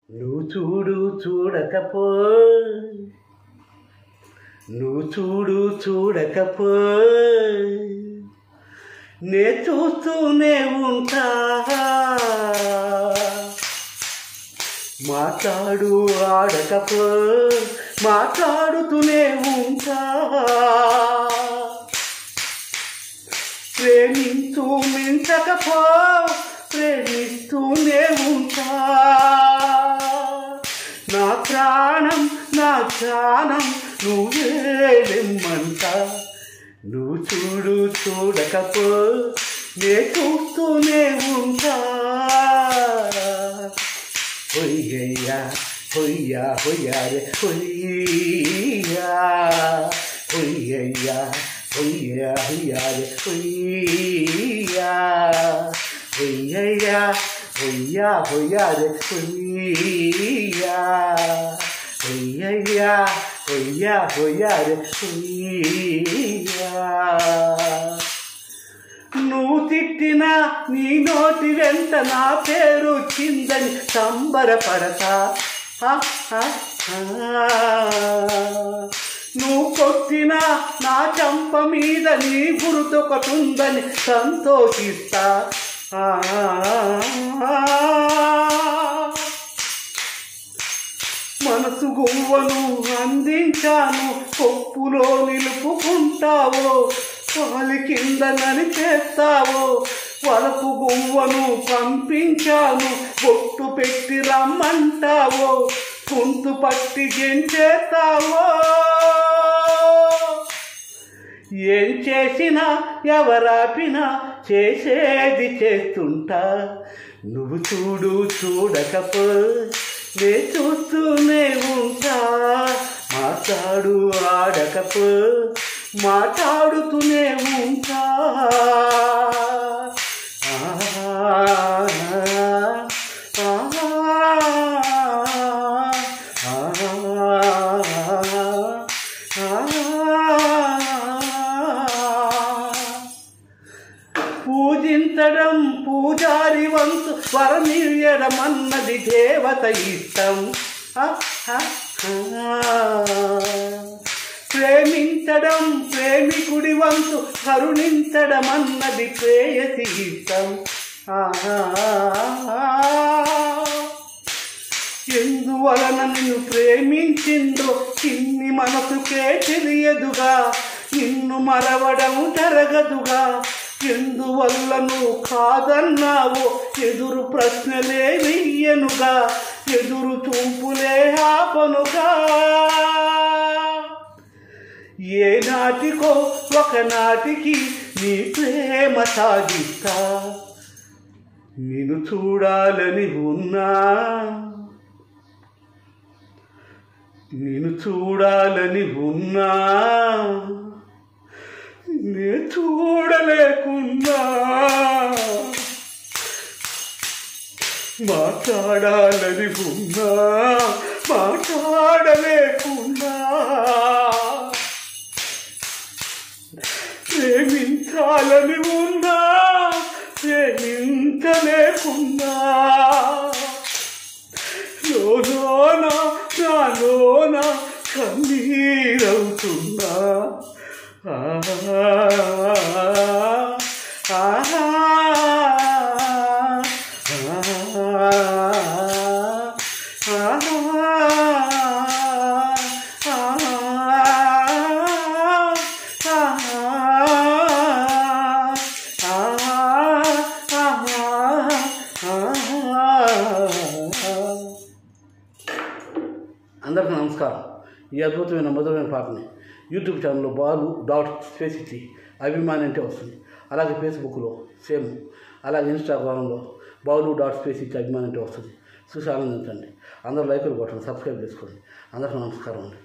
నువ్వు చూడు చూడకపో నువ్వు చూడు చూడకపో నే చూస్తూనే ఉంటా మాట్లాడు ఆడకపో మాట్లాడుతూనే ఉంటా ప్రేమించు మించకపో ప్రేమిస్తూనే ఉంటా నా ప్రాణం నా ప్రాణం నువ్వేమంట నువ్వు చూడు చూడకపో నే చూస్తూనే ఉంటా హొయ్యయ్యా హొయ్యా హొయ్యా రే హొయ్యా హొయ్యయ్యా హొయ్యా హొయ్యా రే హొయ్యా హొయ్యయ్యా హొయ్యా హొయ్యా రే హొయ్యా హొయ్యయ్యా హొయ్యా హొయ్యా రే హొయ్యా నువ్వు తిట్టినా నీ నోటి వెంట నా పేరు చిందని సంబరపడతా నువ్వు కొట్టినా నా చంప మీద నీ గుర్తొకటుందని సంతోషిస్తా మనసు గువ్వను అందించాను కొప్పులో నిలుపుకుంటావో కాలి కింద నలిపేస్తావో వలపు గువ్వను పంపించాను బొట్టు పెట్టి రమ్మంటావో గొంతు పట్టి గెంచేస్తావో ఏం చేసినా ఎవరాపినా చేసేది చేస్తుంటా నువ్వు చూడు చూడకపో నే చూస్తూనే ఉంటా మాట్లాడు ఆడకపో మాట్లాడుతూనే ఉంటా పూజించడం పూజారి వంతు వరమియ్యడమన్నది దేవత ఇష్టం ప్రేమించడం ప్రేమికుడి వంతు కరుణించడమన్నది ప్రేయసి ఇష్టం ఎందువలన నిన్ను ప్రేమించిందో చిన్ని మనసుకే తెలియదుగా నిన్ను మరవడం జరగదుగా ఎందువల్ల నువ్వు కాదన్నావో ఎదురు ప్రశ్నలే వెయ్యనుగా ఎదురు చూపులే ఆపనుగా ఏ నాటికో ఒకనాటికి నీ ప్రేమ సాగిస్తా నిన్ను చూడాలని ఉన్నా నిన్ను చూడాలని ఉన్నా నే చూడలేకున్నా మాట్లాడాలని ఉన్నా మాట్లాడలేకున్నా ప్రేమించాలని ఉన్నా ప్రేమించలేకున్నా లోన నాలోన కన్నీరవుతున్నా అందరికీ నమస్కారం. ఈ అద్భుతమైన మధురమైన పాటని యూట్యూబ్ ఛానల్లో బాలు.స్పేసిటీ అభిమాని అంటే వస్తుంది. అలాగే ఫేస్బుక్లో సేమ్, అలాగే ఇన్స్టాగ్రామ్లో బాలు.స్పేసిటీ అభిమాని అంటే వస్తుంది. చూసి ఆనందించండి. అందరూ లైకులు కొట్టండి, సబ్స్క్రైబ్ చేసుకోండి. అందరికీ నమస్కారం అండి.